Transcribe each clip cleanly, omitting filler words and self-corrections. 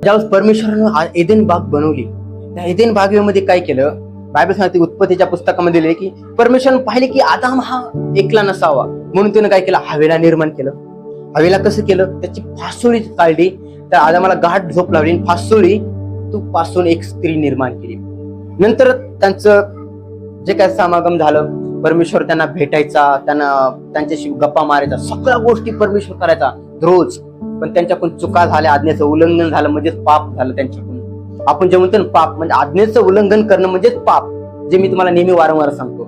ज्यावेळेस परमेश्वरानं एदेन बाग बनवली, त्या एदेन बागेमध्ये काय केलं, बायबल सांगते उत्पत्तीच्या पुस्तकामध्ये लिहिले की परमेश्वरानं पाहिले की आदाम हा एकला नसावा, म्हणून त्यानं काय केलं, हवेला निर्माण केलं. हवेला कसं केलं, त्याची फासोळी काढली, त्या आदामाला गाठ झोप लावली, फासोळी पासून एक स्त्री निर्माण केली. नंतर त्यांचं जे काय समागम झालं, परमेश्वर त्यांना भेटायचा, त्यांच्याशी गप्पा मारायचा, सगळ्या गोष्टी परमेश्वर करायचा रोज. पण त्यांच्याकडून चुका झाल्या, आज्ञेचं उल्लंघन झालं म्हणजेच पाप झालं त्यांच्याकडून. आपण जे म्हणतो ना पाप, म्हणजे आज्ञेचं उल्लंघन करणं म्हणजेच पाप, जे मी तुम्हाला नेहमी वारंवार सांगतो.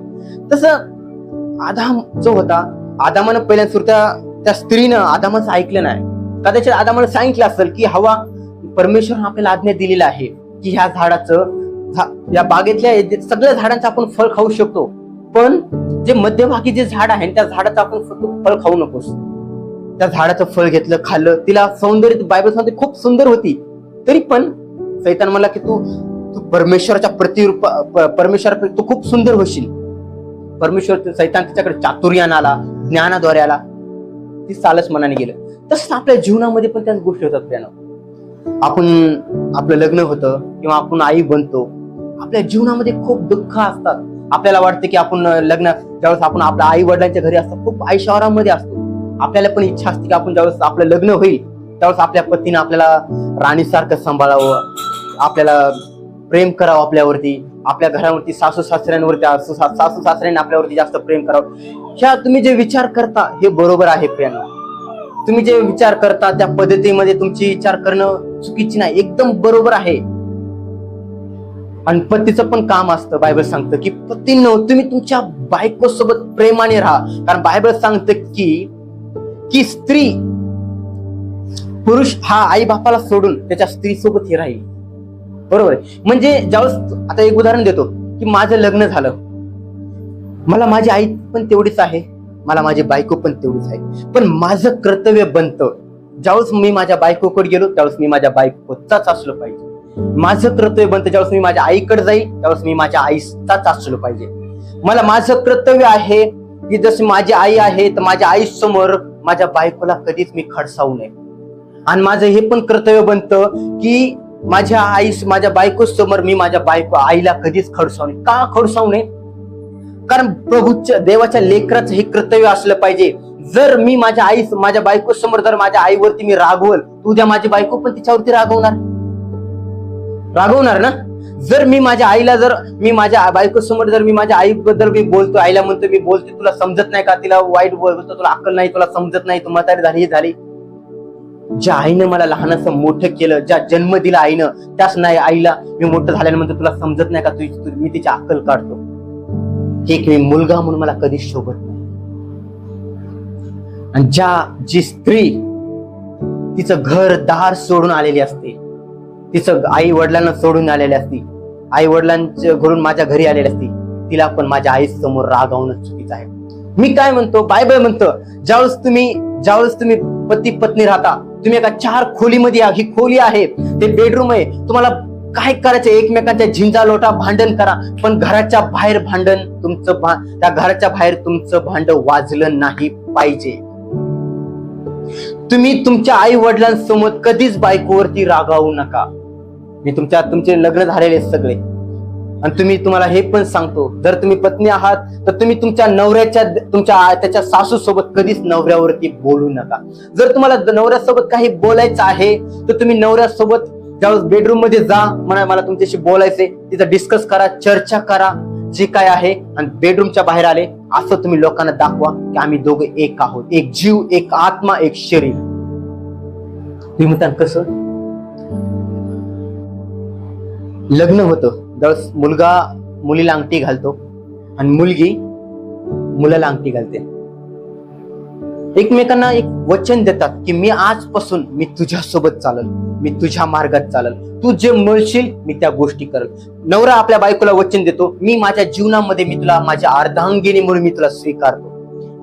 तसं आदाम जो होता, आदामानं पहिल्या सुरत्या त्या स्त्रीनं आदामाचं ऐकलं नाही. कदाचित आदामानं सांगितलं असेल की हवा, परमेश्वरानं आपल्याला आज्ञा दिलेला आहे की ह्या झाडाचं, या बागेतल्या सगळ्या झाडांचं आपण फळ खाऊ शकतो, पण जे मध्यभागी जे झाड आहे त्या झाडाचं आपण फळ खाऊ नकोस. त्या झाडाचं फळ घेतलं, खाल्लं, तिला सौंदर्य बायबल सांगते खूप सुंदर होती, तरी पण सैतान म्हणला की तू परमेश्वराच्या प्रतिरूप, परमेश्वरा तू खूप सुंदर होशील. परमेश्वर सैतान तिच्याकडे चातुर्यानं आला, ज्ञानाद्वारे आला, ती सालच मनाने गेलं. तसंच आपल्या जीवनामध्ये पण त्याच गोष्टी होतात. त्यानं आपण आपलं लग्न होतं किंवा आपण आई बनतो, आपल्या जीवनामध्ये खूप दुःख असतात. आपल्याला वाटतं की आपण लग्न, ज्यावेळेस आपण आपल्या आई वडिलांच्या घरी असतो, खूप ऐशोआरामध्ये असतो, आपल्याला पण इच्छा असते की आपण ज्यावेळेस आपलं लग्न होईल त्यावेळेस आपल्या पतीने आपल्याला राणीसारखं सांभाळावं, आपल्याला प्रेम करावं आपल्यावरती, आपल्या घरावरती सासू सासऱ्यांवरती, सासू सासऱ्यांनी आपल्यावरती जास्त प्रेम करावं. ह्या तुम्ही जे विचार करता हे बरोबर आहे प्रियांनो. तुम्ही जे विचार करता त्या पद्धतीमध्ये तुमची विचार करणं चुकीची नाही, एकदम बरोबर आहे. आणि पतीचं पण काम असतं, बायबल सांगतं की पतींनो तुम्ही तुमच्या बायको सोबत प्रेमाने राहा. कारण बायबल सांगतं की स्त्री, पुरुष हा आई बापाला सोडून त्याच्या स्त्री सोबत हे राहील. बरोबर आहे. म्हणजे ज्यावेळेस, आता एक उदाहरण देतो की माझं लग्न झालं, मला माझी आई पण तेवढीच आहे, मला माझी बायको पण तेवढीच आहे, पण माझं कर्तव्य बनतं ज्यावेळेस मी माझ्या बायकोकडे गेलो त्यावेळेस मी माझ्या बायकोचाच असलो पाहिजे. माझं कर्तव्य बनतं ज्यावेळेस मी माझ्या आईकडे जाईल त्यावेळेस मी माझ्या आईचाच असलो पाहिजे. मला माझं कर्तव्य आहे की जशी माझी आई आहे तर माझ्या आई समोर माझ्या बायकोला कधीच मी खडसावू नये. आणि माझं हे पण कर्तव्य बनतं की माझ्या बायको समोर मी माझ्या आईला कधीच खडसावू नये. का खडसावू नये? कारण प्रभूच्या देवाच्या लेकराचं हे कर्तव्य असलं पाहिजे. जर मी माझ्या बायको समोर जर माझ्या आईवरती मी रागवल, उद्या माझी बायको पण तिच्यावरती रागवणार ना. जर मी माझ्या बायको समोर जर मी माझ्या आईबद्दल मी बोलतो, आईला म्हणतो मी बोलते तुला समजत नाही का, तिला वाईट बोलतो, तुला अक्कल नाही, तुला समजत नाही, तू म्हातारी झाली. ज्या आईनं मला लहानाचं मोठं केलं, ज्या जन्म दिला आईनं, त्याच नाही आईला मी मोठं झाल्यानं म्हणतो तुला समजत नाही का, मी तिची अक्कल काढतो. एक मी मुलगा म्हणून मला कधीच शोभत नाही. आणि जी स्त्री तिचं घर दार सोडून आलेली असते, तिचं आई वडिलांना सोडून आलेली असती, आई वडिलांच्या घरून माझ्या घरी आलेली असती, तिला पण माझ्या आई समोर रागावणं चुकीचं आहे. मी काय म्हणतो, बायबल म्हणतं ज्यावेळेस तुम्ही पती पत्नी राहता, तुम्ही एका 4 खोलीमध्ये, ही खोली आहे, ते बेडरूम आहे, तुम्हाला काय करायचं, एकमेकांच्या झिंजालोटा भांडण करा, पण घराच्या बाहेर त्या घराच्या बाहेर तुमचं भांड वाजलं नाही पाहिजे. तुम्ही तुमच्या आई वडिलांसमोर कधीच बायकोवरती रागावू नका. मी तुमचे लग्न झालेले सगळे, आणि तुम्हाला हे पण सांगतो, जर तुम्ही पत्नी आहात तर तुम्ही तुमच्या त्याच्या सासू सोबत कधीच नवऱ्यावरती बोलू नका. जर तुम्हाला नवऱ्यासोबत काही बोलायचं आहे तर तुम्ही नवऱ्यासोबत ज्यावेळेस बेडरूम मध्ये जा, मला तुमच्याशी बोलायचंय, तिथं डिस्कस करा, चर्चा करा, जे काय आहे, आणि बेडरूमच्या बाहेर आले असं तुम्ही लोकांना दाखवा की आम्ही दोघे एक आहोत, एक जीव, एक आत्मा, एक शरीर. तुम्ही म्हणता कसं? लग्न होतं त्यावेळेस मुलगा मुलीला अंगठी घालतो आणि मुलगी मुलाला अंगठी घालते. एकमेकांना एक वचन देतात की मी आजपासून मी तुझ्यासोबत चालल, मी तुझ्या मार्गात चालल, तू जे म्हणशील मी त्या गोष्टी करल. नवरा आपल्या बायकोला वचन देतो, मी माझ्या जीवनामध्ये मी तुला माझ्या अर्धांगिनी म्हणून मी तुला स्वीकारतो,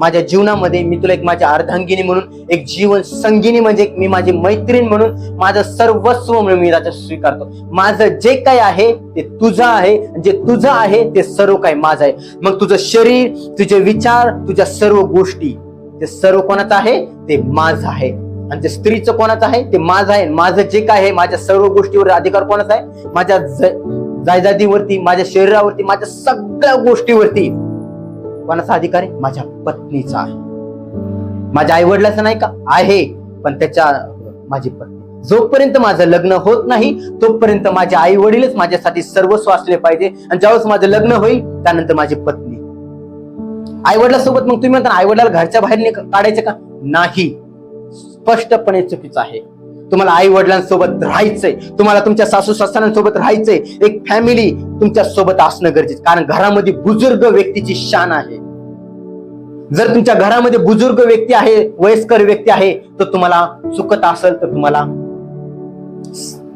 माझ्या जीवनामध्ये मी तुला एक माझ्या अर्धांगिनी म्हणून, एक जीवन संगिनी म्हणजे मी माझी मैत्रीण म्हणून, माझं सर्वस्व म्हणून मी त्याचं स्वीकारतो. माझं जे काय आहे ते तुझं आहे, जे तुझं आहे ते सर्व काही माझं आहे. मग तुझं शरीर, तुझे विचार, तुझ्या सर्व गोष्टी, ते सर्व कोणाचं आहे? ते माझं आहे. आणि ते स्त्रीचं कोणाचं आहे? ते माझं आहे. माझं जे काय आहे, माझ्या सर्व गोष्टीवर अधिकार कोणाचा आहे? माझ्या जायदादीवरती, माझ्या शरीरावरती, माझ्या सगळ्या गोष्टीवरती कोणाचा अधिकार आहे? माझ्या पत्नीचा आहे. माझ्या आई वडिलाचा नाही का? आहे, पण त्याच्या माझी पत्नी. जोपर्यंत माझं लग्न होत नाही तोपर्यंत माझे आई वडीलच माझ्यासाठी सर्वस्व असले पाहिजे, आणि ज्यावेळेस माझं लग्न होईल त्यानंतर माझी पत्नी. आई वडिलांसोबत मग तुम्ही म्हणता आई वडिलाला घरच्या बाहेर काढायचं का? नाही, स्पष्टपणे चुकीचं आहे. तुम्हाला आई वडिलांसोबत राहायचंय, तुम्हाला तुमच्या सासू सासऱ्यांसोबत राहायचंय. एक फॅमिली तुमच्या सोबत असणं गरजेचं, कारण घरामध्ये बुजुर्ग व्यक्तीची शान आहे. जर तुमच्या घरामध्ये बुजुर्ग व्यक्ती आहे, वयस्कर व्यक्ती आहे, तर तुम्हाला चुकत असेल तर तुम्हाला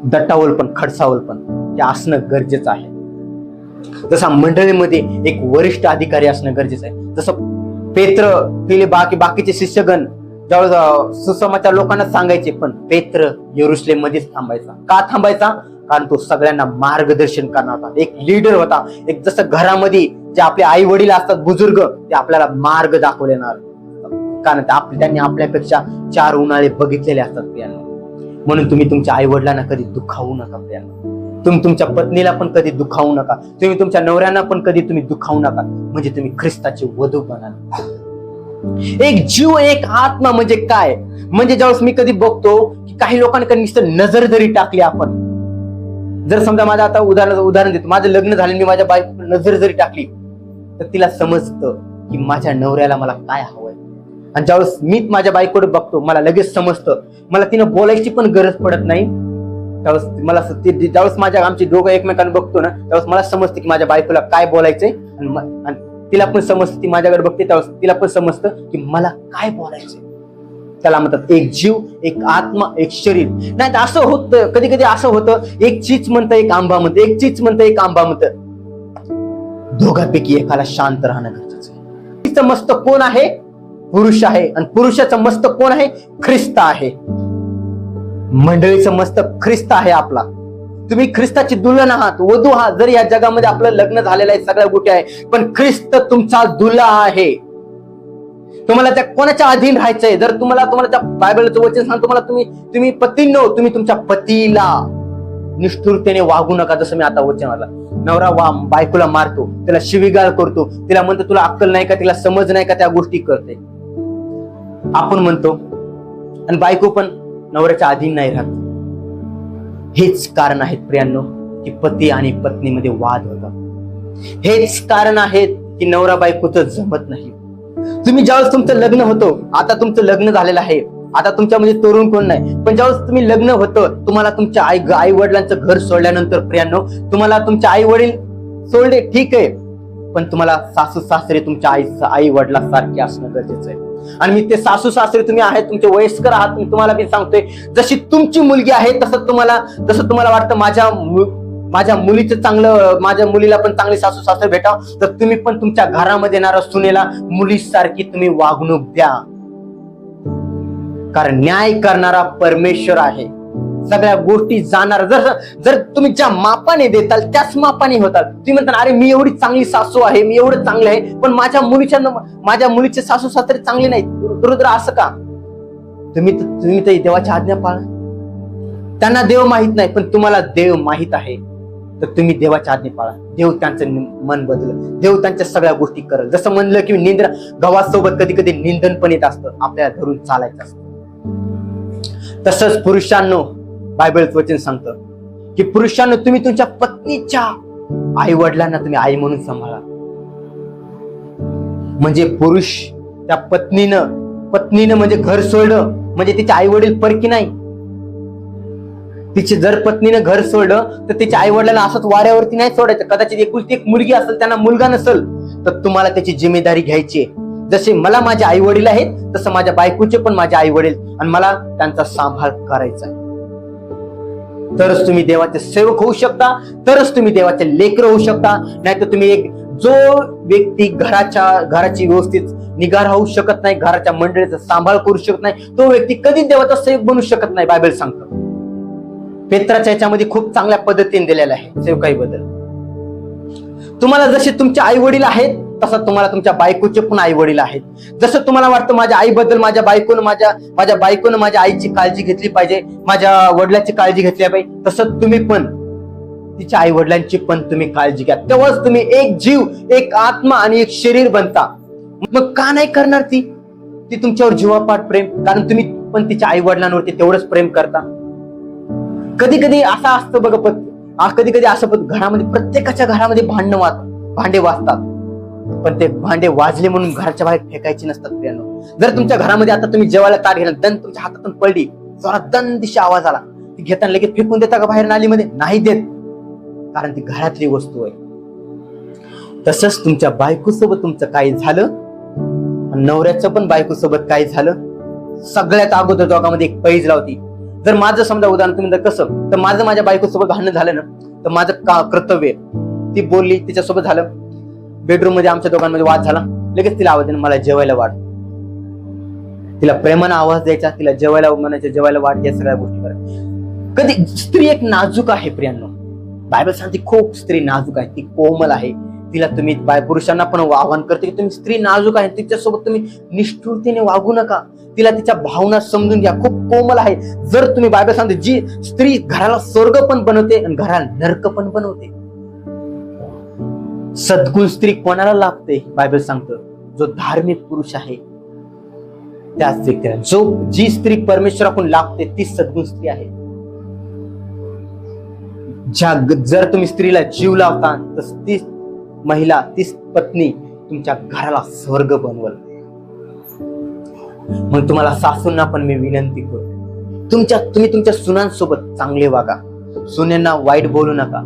दटावल पण खडसावल पण हे असणं गरजेचं आहे. जसा मंडळीमध्ये एक वरिष्ठ अधिकारी असणं गरजेचं आहे. जसं पेत्र पहिले बाकीचे शिष्यगण ज्यावेळेस सुसमाचार लोकांना सांगायचे, पण पेत्र यरुशलेम मध्येच थांबायचा. का थांबायचा? कारण तो सगळ्यांना मार्गदर्शन करणार होता, एक लीडर होता. एक जसं घरामध्ये जे आपले आई वडील असतात बुजुर्ग, ते आपल्याला मार्ग दाखवणार, कारण त्यांनी आपल्यापेक्षा 4 उन्हाळे बघितलेले असतात प्रियांनो. म्हणून तुम्ही तुमच्या आई वडिलांना कधी दुखावू नका प्रियांनो. तुम्ही तुमच्या पत्नीला पण कधी दुखावू नका. तुम्ही तुमच्या नवऱ्यांना पण कधी तुम्ही दुखावू नका, म्हणजे तुम्ही ख्रिस्ताची वधू बनाल. एक जीव एक आत्मा म्हणजे काय? म्हणजे ज्यावेळेस मी कधी बघतो की काही लोकांकडे नुसतं नजर जरी टाकली आपण, जर समजा माझं आता उदाहरण देतो, माझं लग्न झालं, मी माझ्या बायको नजर जरी टाकली तर तिला समजतं की माझ्या नवऱ्याला मला काय हवंय. आणि ज्यावेळेस मी माझ्या बायकोकडे बघतो, मला लगेच समजतं. मला तिनं बोलायची पण गरज पडत नाही. त्यावेळेस मला ज्यावेळेस आमची दोघं एकमेकांना बघतो ना, त्यावेळेस मला समजतं की माझ्या बायकोला काय बोलायचंय, आणि तिला पण समजतं, ती माझ्याकडे बघते त्यावेळेस तिला पण समजतं की मला काय बोलायचंय. त्याला म्हणतात एक जीव, एक आत्मा, एक शरीर. नाही तर असं होतं, कधी कधी असं होतं, एक चीच म्हणतं एक आंबा म्हणतं, एक चीच म्हणतं एक आंबा म्हणतं. दोघांपैकी एकाला शांत राहणं गरजेचं आहे. तिचं मस्तक कोण आहे? पुरुष आहे. आणि पुरुषाचं मस्तक कोण आहे? ख्रिस्त आहे. मंडळीचं मस्तक ख्रिस्त आहे आपला. तुम्ही ख्रिस्ताची दुल्हन आहात, वधू आहात. जर या जगामध्ये आपलं लग्न झालेलं आहे, सगळ्या गोष्टी आहे, पण ख्रिस्त तुमचा दुल्हा आहे. तुम्हाला त्या कोणाच्या अधीन राहायचंय? जर तुम्हाला त्या बायबलचं वचन सांगतो, तुम्हाला तुम्ही पतींनो, तुम्ही तुमच्या पतीला निष्ठुरतेने वागू नका. जसं मी आता वचन आला, नवरा बायकोला मारतो, त्याला शिवीगाळ करतो, तिला म्हणतो तुला अक्कल नाही का, तिला समज नाही का, त्या गोष्टी करते आपण म्हणतो, आणि बायको पण नवऱ्याच्या अधीन नाही राहत. हेच कारण आहेत प्रियांनो की पती आणि पत्नीमध्ये वाद होतात. हेच कारण आहेत की नवरा बायकोचं जमत नाही. तुम्ही ज्यावेळेस तुमचं लग्न होतं, आता तुमचं लग्न झालेलं आहे, आता तुमच्यामध्ये तरुण कोण नाही, पण ज्यावेळेस तुम्ही लग्न होतं, तुम्हाला तुमच्या आई वडिलांचं घर सोडल्यानंतर प्रियांनो, तुम्हाला तुमचे आई वडील सोडले ठीक आहे, पण तुम्हाला सासू सासरे तुमच्या आई वडिलांसारखे असणं गरजेचं आहे. आणि मी ते सासू सासरे तुम्ही आहेत, तुमचे वयस्कर आहात, मी तुम्हाला बी सांगतोय, जशी तुमची मुलगी आहे जसं तुम्हाला वाटतं माझ्या मुलीचं चांगलं, माझ्या मुलीला पण चांगली सासू सासरे भेटाव, तर तुम्ही पण तुमच्या घरामध्ये येणाऱ्या सुनेला मुलीसारखी तुम्ही वागणूक द्या. कारण न्याय करणारा परमेश्वर आहे. सगळ्या गोष्टी जाणार. जर तुम्ही ज्या मापाने देताल त्याच मापाने होताल. तुम्ही म्हणता अरे मी एवढी चांगली सासू आहे, मी एवढं चांगलं आहे, पण माझ्या मुलीचे सासू सासरे चांगले नाहीत. रुद्र असं का? तुम्ही तर देवाची आज्ञा पाळा. त्यांना देव माहित नाही, पण तुम्हाला देव माहित आहे, तर तुम्ही देवाची आज्ञा पाळा. देव त्यांचं मन बदल, देव त्यांच्या सगळ्या गोष्टी करेल. जसं म्हणलं की निंद्रा गव्हासोबत कधी कधी निंदन पण येत असतं, आपल्याला धरून चालायचं असतं. तसंच पुरुषांनो, बायबलचं वचन सांगतं की पुरुषांनो, तुम्ही तुमच्या पत्नीच्या आई वडिलांना तुम्ही आई म्हणून सांभाळा. म्हणजे पुरुष त्या पत्नीनं म्हणजे घर सोडलं म्हणजे तिचे आई वडील परकी नाही. तिचे जर पत्नीनं घर सोडलं तर तिच्या आई वडिलांना असंच वाऱ्यावरती नाही सोडायचं. कदाचित एकुलती एक मुलगी असेल, त्यांना मुलगा नसेल, तर तुम्हाला त्याची जिम्मेदारी घ्यायची आहे. जसे मला माझे आई वडील आहेत, तसं माझ्या बायकोचे पण माझे आई वडील, आणि मला त्यांचा सांभाळ करायचा आहे. तरच तुम्ही देवाचे सेवक होऊ शकता, तरच तुम्ही देवाचे लेकरं होऊ शकता. नाहीतर तुम्ही जो व्यक्ती घराची व्यवस्थित निगा राहू शकत नाही, घराच्या मंडळीचा सांभाळ करू शकत नाही, तो व्यक्ती कधीच देवाचा सेवक बनू शकत नाही. बायबल सांगतो. पेत्राच्या याच्यामध्ये खूप चांगल्या पद्धतीने दिलेलं आहे सेवकाईबद्दल. तुम्हाला जसे तुमचे आई वडील आहेत तसं तुम्हाला तुमच्या बायकोचे पण आई वडील आहेत. जसं तुम्हाला वाटतं माझ्या आईबद्दल माझ्या बायकोनं माझ्या आईची काळजी घेतली पाहिजे, माझ्या वडिलांची काळजी घेतली पाहिजे, तसं तुम्ही पण तिच्या आई वडिलांची पण तुम्ही काळजी घ्या. तेव्हाच तुम्ही एक जीव, एक आत्मा आणि एक शरीर बनता. मग का नाही करणार ती तुमच्यावर जीवापाड प्रेम? कारण तुम्ही पण तिच्या आई वडिलांवरती तेवढंच प्रेम करता. कधी कधी असं असतं बघा, कधी कधी असं घरामध्ये, प्रत्येकाच्या घरामध्ये भांडे वाजतात, पण ते भांडे वाजले म्हणून घराच्या बाहेर फेकायचे नसतात प्रियांनो. जर तुमच्या घरामध्ये आता तुम्ही जेवायला ताट घेणार, दन तुमच्या हातातून पडली, जोरात दन दिशा आवाज आला, ती घेताना लगेच फेकून देता का बाहेर नालीमध्ये? नाही देत, कारण ती घरातली वस्तू आहे. तसंच तुमच्या बायकोसोबत तुमचं काही झालं, नवऱ्याचं पण बायकोसोबत काही झालं, सगळ्यात अगोदर दोघांमध्ये एक पैज लावती. जर माझं समजा उदाहरण तुम्ही कसं, तर माझं माझ्या बायकोसोबत भांडण झालं ना, तर माझं कर्तव्य, ती बोलली, तिच्यासोबत झालं, बेडरूम मध्ये आमच्या दोघांमध्ये वाद झाला, लगेच तिला आवाज देणं, मला जेवायला वाढ, तिला प्रेमानं आवाज द्यायचा, तिला जेवायला म्हणायचं, जेवायला वाढ, या सगळ्या गोष्टी करायच्या. कधी स्त्री एक नाजूक आहे प्रियांनो, बायबल सांगते खूप स्त्री नाजूक आहे, ती कोमल आहे. तिला तुम्ही पुरुषांना पण आवाहन करते की तुम्ही स्त्री नाजूक आहे, तिच्यासोबत तुम्ही निष्ठुरतेने वागू नका, तिला तिच्या भावना समजून घ्या, खूप कोमल आहे. जर तुम्ही, बायबल सांगते जी स्त्री घराला स्वर्ग पण बनवते आणि घराला नरक पण बनवते. सद्गुण स्त्री कोणाला लाभते? बायबल सांगतं जो धार्मिक पुरुष आहे त्याच व्यक्तीला. जी स्त्री परमेश्वराकडून लाभते ती सद्गुण स्त्री आहे. जर तुम्ही स्त्रीला जीव लावता तर ती महिला, ती पत्नी तुमच्या घराला स्वर्ग बनवल. मग तुम्हाला सासूंना पण मी विनंती करतो, तुम्ही तुमच्या सुनांसोबत चांगले वागा, सुनेंना वाईट बोलू नका.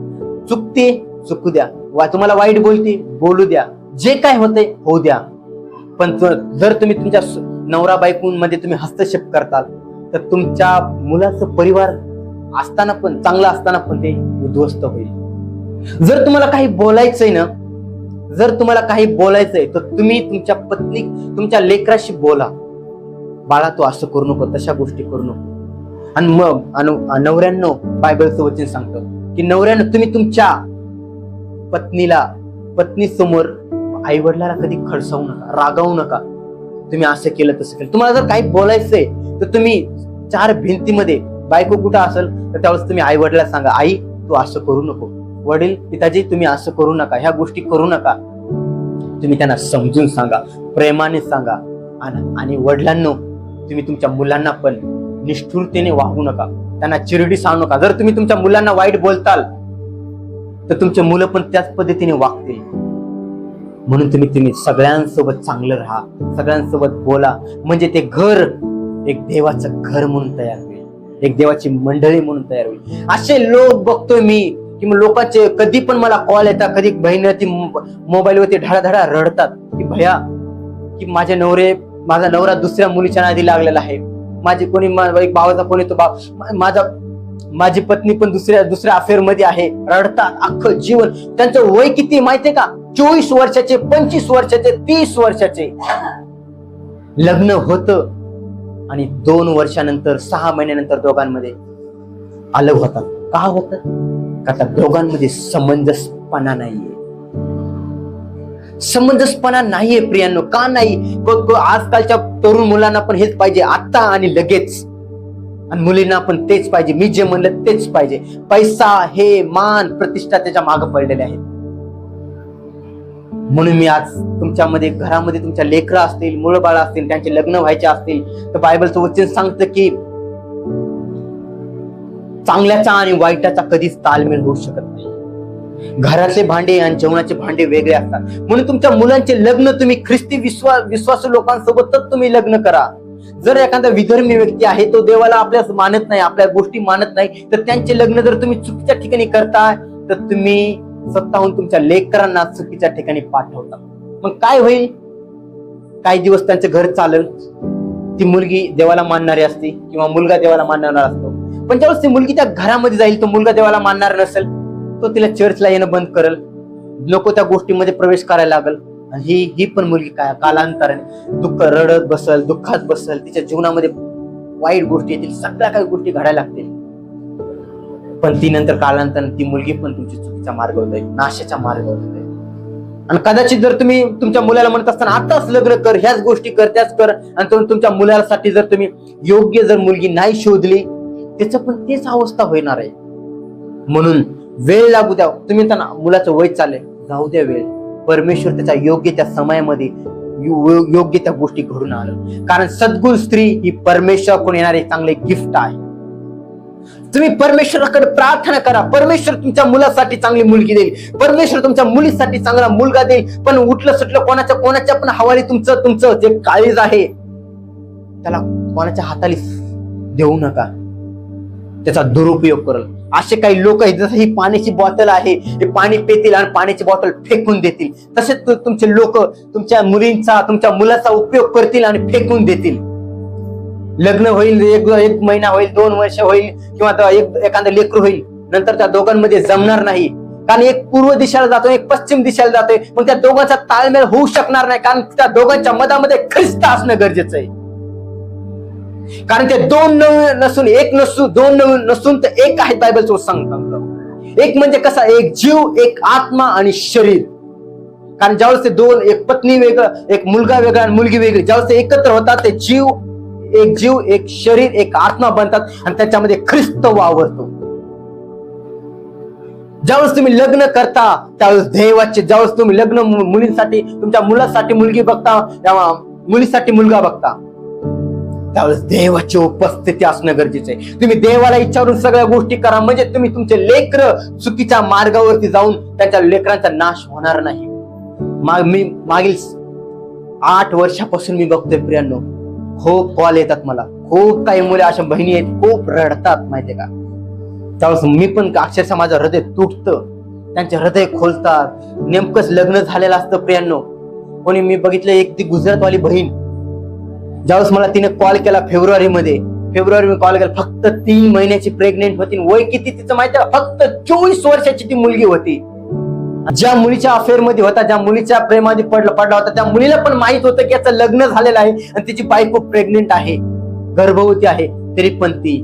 चुकते चुकू द्या, तुम्हाला वाईट बोलते बोलू द्या, जे काय होते होऊ द्या. पण जर तुम्ही तुमच्या नवरा बायकोंमध्ये तुम्ही हस्तक्षेप करताल तर तुमच्या मुलाचं परिवार असताना पण, चांगला असताना पण ते उद्ध्वस्त होईल. जर तुम्हाला काही बोलायचंय ना, जर तुम्हाला काही बोलायचंय तर तुम्ही तुमच्या पत्नी, तुमच्या लेकराशी बोला, बाळा तू असं करू नको, तशा गोष्टी करू नको. आणि मग नवऱ्यांनो, बायबलचं वचन सांगतं की नवऱ्यानं तुम्ही तुमच्या पत्नी समोर आई वडिलाला कधी खडसावू नका, रागावू नका. तुम्ही असं केलं तसं केलं. तुम्हाला जर काही बोलायचंय तर तुम्ही चार भिंतीमध्ये, बायको कुठं असेल तर त्यावेळेस तुम्ही आई वडिलाला सांगा, आई तू असं करू नको, वडील पिताजी तुम्ही असं करू नका, ह्या गोष्टी करू नका. तुम्ही त्यांना समजून सांगा, प्रेमाने सांगा. आणि वडिलांनो, तुम्ही तुमच्या मुलांना पण निष्ठुरतेने वागू नका, त्यांना चिरडी सांगू नका. जर तुम्ही तुमच्या मुलांना वाईट बोलताल तर तुमचे मुलं पण त्याच पद्धतीने वागतील. म्हणून तुम्ही सगळ्यांसोबत चांगलं राहा, सगळ्यांसोबत बोला, म्हणजे ते घर एक देवाचं घर म्हणून तयार होईल, एक देवाची मंडळी म्हणून तयार होईल. असे लोक बघतोय मी की मग लोकांचे कधी पण मला कॉल येतात, कधी बहिणी मोबाईलवरती धडाधडा रडतात की भैया, की माझा नवरा दुसऱ्या मुलीच्या नादी लागलेला आहे, माझी कोणी भावाचा कोणी तो माझी पत्नी पण दुसऱ्या अफेअर मध्ये आहे, रडतात अख्खं जीवन. त्यांचं वय किती माहितीये का? 24 वर्षाचे, 25 वर्षाचे, 30 वर्षाचे लग्न होतं आणि 2 वर्षानंतर, 6 महिन्यानंतर दोघांमध्ये अलग होतात. का होतात? का त्या दोघांमध्ये समंजसपणा नाहीये. समंजसपणा नाहीये प्रियांनो. का नाही? आजकालच्या तरुण मुलांना पण हेच पाहिजे, आता आणि लगेच, आणि मुलींना पण तेच पाहिजे, मी जे म्हणलं तेच पाहिजे. पैसा, हे मान, प्रतिष्ठा त्याच्या मागे पडलेले आहेत. म्हणून मी आज तुमच्यामध्ये, घरामध्ये तुमच्या लेकरं असतील, मुलं बाळ असतील, त्यांचे लग्न व्हायचे असतील तर बायबलचं वचन सांगतं की चांगल्याचा आणि वाईटाचा कधीच ताळमेळ होऊ शकत नाही. घरातले भांडे आणि जेवणाचे भांडे वेगळे असतात. म्हणून तुमच्या मुलांचे लग्न तुम्ही ख्रिस्ती विश्वासू लोकांसोबतच तुम्ही लग्न करा. जर एखादा विधर्मी व्यक्ती आहे, तो देवाला आपल्यास मानत नाही, आपल्या गोष्टी मानत नाही, तर त्यांचे लग्न जर तुम्ही चुकीच्या ठिकाणी करताय तर तुम्ही स्वतःहून तुमच्या लेकरांना चुकीच्या ठिकाणी पाठवता. मग काय होईल? काही दिवस त्यांचं घर चालेल, ती मुलगी देवाला मानणारी असते किंवा मुलगा देवाला मानणारा असतो. पण ज्यावेळेस ती मुलगी त्या घरामध्ये जाईल, तो मुलगा देवाला मानणार नसेल, तो तिला चर्चला येणं बंद करेल, नको त्या गोष्टीमध्ये प्रवेश करायला लागल. आणि ही पण मुलगी काय कालांतराने दुःख रडत बसल, दुःखात बसल, तिच्या जीवनामध्ये वाईट गोष्टी येतील, सगळ्या काही गोष्टी घडायला लागतील. पण ती नंतर कालांतराने ती मुलगी पण तुमची चुकीच्या मार्गावर जाईल, नाशाच्या मार्गावर जाईल. आणि कदाचित जर तुम्ही तुमच्या मुलाला म्हणत असताना आताच लग्न कर, ह्याच गोष्टी कर, त्याच कर, आणि तुमच्या मुलासाठी जर तुम्ही योग्य जर मुलगी नाही शोधली, त्याच पण तेच अवस्था होणार आहे. म्हणून वेळ लागू द्या. तुम्ही त्यांना मुलाचं वय चाललंय, जाऊ द्या वेळ. परमेश्वर त्याच्या योग्य त्या समयामध्ये योग्य त्या गोष्टी घडून आलं. कारण सद्गुण स्त्री ही परमेश्वराकडून येणारे चांगले गिफ्ट आहे. तुम्ही परमेश्वराकडे प्रार्थना करा, परमेश्वर तुमच्या मुलासाठी चांगली मुलगी देईल, परमेश्वर तुमच्या मुलीसाठी चांगला मुलगा देईल. पण उठलं सुटलं कोणाच्या पण हवाली तुमचं जे काळीज आहे त्याला कोणाच्या हाताली देऊ नका, त्याचा दुरुपयोग करेल. असे काही लोक आहेत, जसं ही पाण्याची बॉटल आहे, हे पाणी पितील आणि पाण्याची बॉटल फेकून देतील. तसेच तुमचे लोक तुमच्या मुलींचा, तुमच्या मुलाचा उपयोग करतील आणि फेकून देतील. लग्न होईल, एक महिना होईल, 2 वर्ष होईल, किंवा एखादं लेकरू होईल, नंतर त्या दोघांमध्ये जमणार नाही. कारण एक पूर्व दिशेला जातोय, एक पश्चिम दिशेला जातोय, पण त्या दोघांचा ताळमेळ होऊ शकणार नाही. कारण त्या दोघांच्या मधामध्ये ख्रिस्त असणं गरजेचं आहे. कारण ते 2 नसून 1 नसून 2 नसून तर 1 आहेत. बायबल सांगतो एक म्हणजे कसा, एक जीव, एक आत्मा आणि शरीर. कारण ज्यावेळेस ते 2, एक पत्नी वेगळं, एक मुलगा वेगळा आणि मुलगी वेगळी, ज्यावेळेस ते एकत्र होतात, ते एक जीव, एक शरीर, एक आत्मा बनतात आणि त्याच्यामध्ये ख्रिस्त वावरतो. ज्यावेळेस तुम्ही लग्न करता त्यावेळेस देवाचे, ज्यावेळेस तुम्ही लग्न मुलींसाठी, तुमच्या मुलासाठी मुलगी बघता, मुलीसाठी मुलगा बघता, त्यावेळेस देवाची उपस्थिती असणं गरजेचं आहे. तुम्ही देवाला विचारून सगळ्या गोष्टी करा, म्हणजे तुम्ही तुमचे लेकर चुकीच्या मार्गावरती जाऊन त्यांच्या लेकरांचा नाश होणार नाही. मी मागील 8 वर्षापासून मी बघतोय प्रियांनो, खूप कॉल येतात मला, खूप काही मुले अशा बहिणी आहेत, खूप रडतात माहितीये का. त्यावेळेस मी पण अक्षरशः माझं हृदय तुटतं, त्यांचे हृदय खोलतात. नेमकंच लग्न झालेलं असतं प्रियांनो. कोणी मी बघितलं, एक ती गुजरातवाली बहीण, ज्यावेळेस मला तिने कॉल केला फेब्रुवारी मी कॉल केला, फक्त 3 महिन्याची प्रेग्नेंट होती. वय किती तिचं माहिती आहे, फक्त 24 वर्षाची ती मुलगी होती. ज्या मुलीच्या अफेअर मध्ये होता, ज्या मुलीच्या प्रेमामध्ये पडला होता, त्या मुलीला पण माहित होतं की याचं लग्न झालेलं आहे आणि तिची बायको प्रेग्नेंट आहे, गर्भवती आहे, तरी पण ती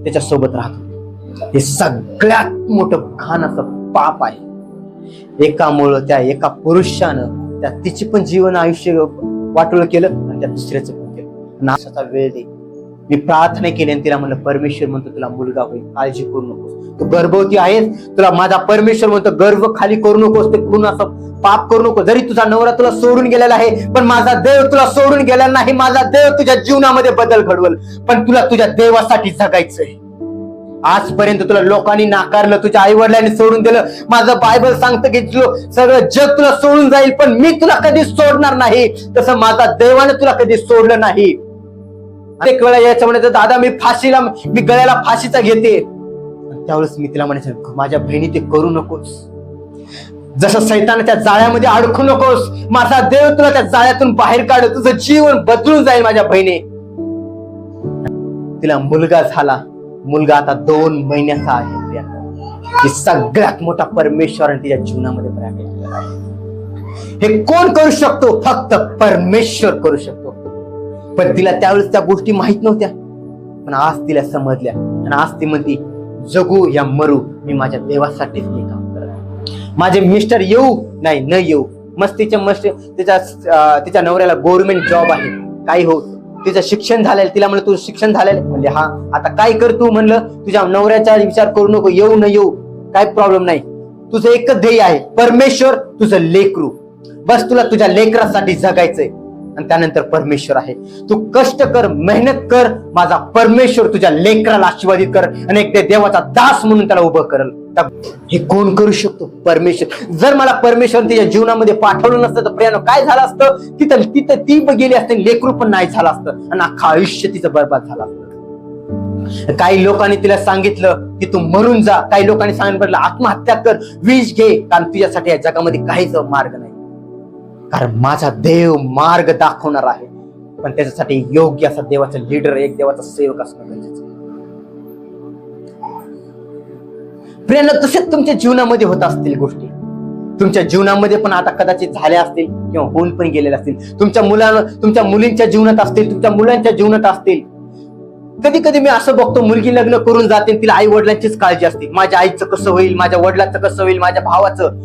त्याच्या सोबत राहतो. हे सगळ्यात मोठं घाण असं पाप आहे. एकामुळं, त्या एका पुरुषानं त्या तिची पण जीवन आयुष्य वाटोळ केलं आणि त्या दुसऱ्याचं पण केलं. नाशाचा वेळ दे. मी प्रार्थना केली आणि तिला म्हणलं, परमेश्वर म्हणतो तुला मुलगा होईल, काळजी करू नकोस, तू गर्भवती आहेस, तुला माझा परमेश्वर म्हणतो गर्भ खाली करू नकोस, ते पूर्ण असं पाप करू नको. जरी तुझा नवरा तुला सोडून गेलेला आहे, पण माझा देव तुला सोडून गेला नाही. माझा देव तुझ्या जीवनामध्ये बदल घडवल, पण तुला तुझ्या देवासाठी जगायचंय. आजपर्यंत तुला लोकांनी नाकारलं, तुझ्या आई वडिलांनी सोडून दिलं. माझं बायबल सांगतं की सगळं जग तुला सोडून जाईल, पण मी तुला कधी सोडणार नाही. तसं माझा देवाने तुला कधी सोडलं नाही. एक वेळा यायचं म्हणायचं, दादा मी गळ्याला फाशीचा घेते. त्यावेळेस मी तिला म्हणायचं, माझ्या बहिणी ते करू नकोस. जसं सैतानाच्या जाळ्यामध्ये अडकू नकोस. माझा देव तुला त्या जाळ्यातून बाहेर काढ, तुझं जीवन बदलून जाईल माझ्या बहिणी. तिला मुलगा झाला. मुलगा आता 2 महिन्याचा आहे. हे सगळ्यात मोठा परमेश्वराने तिच्या जीवनामध्ये प्रकट आहे. हे कोण करू शकतो? फक्त परमेश्वर करू शकतो. पण तिला त्यावेळेस त्या गोष्टी माहित नव्हत्या, पण आज तिला समजल्या. आणि आज ती म्हणती, जगू या मरू, मी माझ्या देवासाठीच हे काम करत. माझे मिस्टर येऊ नाही न येऊ, तिच्या नवऱ्याला गव्हर्नमेंट जॉब आहे, काही हो, तिचं शिक्षण झालेलं. तिला म्हणलं, तुझं शिक्षण झालेलं? म्हणजे हा. आता काय कर तू? म्हणलं, तुझ्या नवऱ्याचा विचार करू नको, येऊ न येऊ काय प्रॉब्लेम नाही. तुझं एकच ध्येय आहे, परमेश्वर, तुझं लेकरू. बस तुला तुझ्या लेकरासाठी जगायचंय आणि त्यानंतर परमेश्वर आहे. तू कष्ट कर, मेहनत कर, माझा परमेश्वर तुझ्या लेकराला आशीर्वादित कर आणि एक देवाचा दास म्हणून त्याला उभं करल. हे कोण करू शकतो? परमेश्वर. जर मला परमेश्वर तिच्या जीवनामध्ये पाठवलं नसतं तर प्रियानो काय झालं असतं? तिथं ती गेली असते, लेकरू पण नाही झालं असतं आणि अख्खा आयुष्य तिचं बरबाद झालं असतं. काही लोकांनी तिला सांगितलं की तू मरून जा, काही लोकांनी सांगितलं आत्महत्या कर, विष घे, कारण तुझ्यासाठी या जगामध्ये काहीच मार्ग नाही. कारण माझा देव मार्ग दाखवणार आहे, पण त्याच्यासाठी योग्य असा देवाचा लीडर, एक देवाचा सेवक असणं गरजेचं. प्रियांनो, तसेच तुमच्या जीवनामध्ये होत असतील गोष्टी. तुमच्या जीवनामध्ये पण आता कदाचित झाल्या असतील किंवा होऊन पण गेलेल्या असतील. तुमच्या मुलींच्या जीवनात असतील, तुमच्या मुलांच्या जीवनात असतील. कधी कधी मी असं बघतो, मुलगी लग्न करून जाते, तिला आई वडिलांचीच काळजी असते. माझ्या आईचं कसं होईल, माझ्या वडिलांचं कसं होईल, माझ्या भावाचं.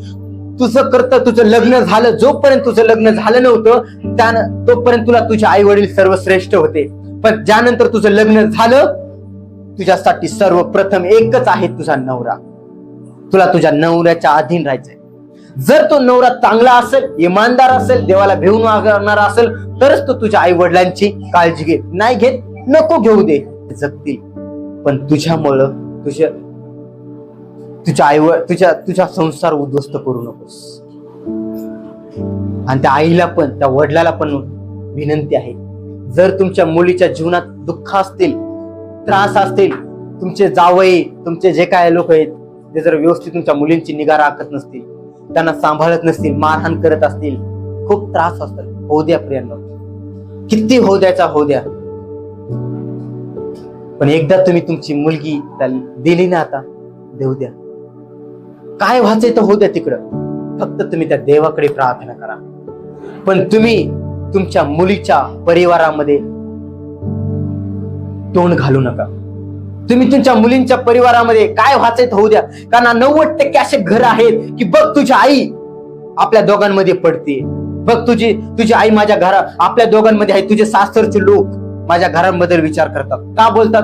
तुझं कर्तव्य, तुझं लग्न झालं, जोपर्यंत तुझं लग्न झालं नव्हतं तोपर्यंत तुला तुझे आई वडील सर्वश्रेष्ठ होते. पण ज्यानंतर तुझं लग्न झालं, तुझ्यासाठी सर्वप्रथम एकच आहे तुझा नवरा. तुला तुझ्या नवऱ्याच्या अधीन राहायचंय. जर तो नवरा चांगला असेल, इमानदार असेल, देवाला भेऊन वागणारा असेल, तरच तो तुझ्या आई वडिलांची काळजी घे. नाही घेत, नको घेऊ दे, जगतील. पण तुझ्यामुळं तुझ्या आई तुझा संसार उद्ध्वस्त करू नकोस. आणि त्या आईला पण, त्या वडिलाला पण विनंती आहे, जर तुमच्या मुलीच्या जीवनात दुःख असतील, त्रास असतील, तुमचे जावई, तुमचे जे काय लोक आहेत ते जर व्यवस्थित तुमच्या मुलींची निगा राखत नसतील, त्यांना सांभाळत नसतील, मारहाण करत असतील, खूप त्रास असतात, होऊ द्या प्रियांनो, किती होऊ द्यायचा होऊ द्या. पण एकदा तुम्ही तुमची मुलगी दिली ना, आता देऊ द्या. काय व्हायचंय तर होऊ द्या तिकडं, फक्त तुम्ही त्या देवाकडे प्रार्थना करा. पण तुम्ही तुमच्या मुलीच्या परिवारामध्ये तोंड घालू नका. तुम्ही तुमच्या मुलींच्या परिवारामध्ये काय व्हायचंय होऊ द्या. कारण 90% असे घर आहेत की बघ तुझी आई आपल्या दोघांमध्ये पडते, बघ तुझी आई माझ्या आपल्या दोघांमध्ये आहे. तुझे सासरचे लोक माझ्या घरांबद्दल विचार करतात. का बोलतात?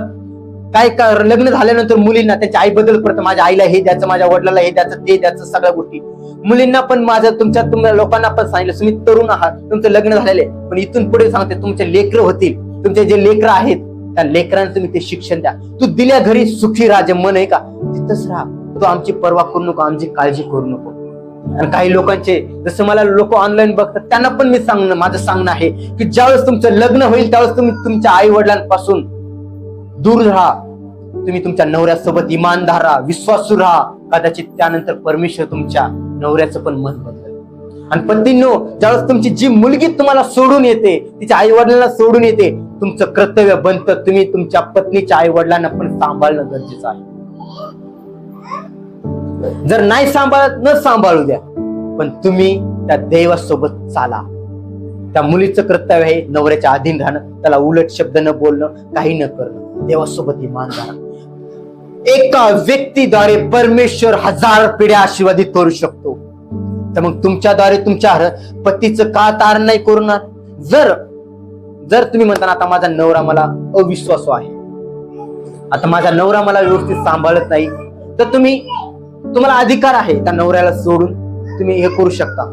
काय लग्न झाल्यानंतर मुलींना त्यांच्या आईबद्दल पडतं, माझ्या आईला हे द्यायचं, माझ्या वडिलाला हे द्यायचं, ते द्यायचं, सगळ्या गोष्टी. मुलींना पण तुम्हाला लोकांना पण सांगितलं, तुम्ही तरुण आहात, तुमचं लग्न झालेलं आहे, पण इथून पुढे सांगते तुमचे लेकरं होतील, तुमचे जे लेकरं आहेत त्या लेकरांना तुम्ही ते शिक्षण द्या. तू दिल्या घरी सुखी राजे मन आहे का, तिथंच राहा. तू आमची पर्वा करू नको, आमची काळजी करू नको. आणि काही लोकांचे, जसं मला लोक ऑनलाईन बघतात, त्यांना पण माझं सांगणं आहे की ज्यावेळेस तुमचं लग्न होईल त्यावेळेस तुम्ही तुमच्या आई वडिलांपासून दूर राहा. तुम्ही तुमच्या नवऱ्यासोबत इमानदार राहा, विश्वासू राहा. कदाचित त्यानंतर परमेश्वर तुमच्या नवऱ्याचं पण मन बदलेल. आणि पत्नींनो, ज्यावेळेस तुमची जी मुलगी तुम्हाला सोडून येते, तिच्या आई वडिलांना सोडून येते, तुमचं कर्तव्य बनतं तुम्ही तुमच्या पत्नीच्या आई वडिलांना पण सांभाळणं गरजेचं आहे. जर नाही सांभाळत, न सांभाळू द्या, पण तुम्ही त्या देवासोबत चाला. त्या मुलीचं कर्तव्य आहे नवऱ्याच्या अधीन राहणं, त्याला उलट शब्द न बोलणं, काही न करणं, देवासोबत इमानदार. एका व्यक्तीद्वारे परमेश्वर 1000 पिढ्या आशीर्वादित करू शकतो. तर मग तुमच्याद्वारे तुमच्या पतीचं का तारण नाही करणार? जर तुम्ही म्हणता आता माझा नवरा मला अविश्वासू आहे, आता माझा नवरा मला व्यवस्थित सांभाळत नाही, तर तुम्हाला अधिकार आहे त्या नवऱ्याला सोडून तुम्ही हे करू शकता.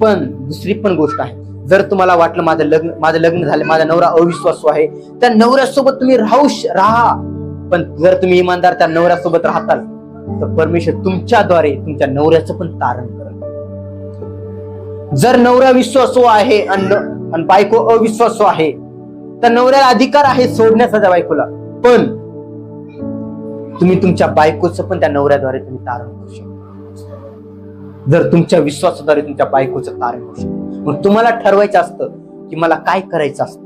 पण दुसरी पण गोष्ट आहे, जर तुम्हाला वाटलं माझं लग्न झालं, माझा नवरा अविश्वासू आहे, त्या नवऱ्यासोबत तुम्ही राहा. पण जर तुम्ही इमानदार त्या नवऱ्यासोबत राहताल तर परमेश्वर तुमच्याद्वारे तुमच्या नवऱ्याचं पण तारण करेल. जर नवरा विश्वासू आहे आणि बायको अविश्वासू आहे, तर नवऱ्याला अधिकार आहे सोडण्याचा त्या बायकोला, पण तुम्ही तुमच्या बायकोचं पण त्या नवऱ्याद्वारे तुम्ही तारण करू शकता. जर तुमच्या विश्वासाद्वारे तुमच्या बायकोचं तारण करू शकता, मग तुम्हाला ठरवायचं असतं की मला काय करायचं असतं.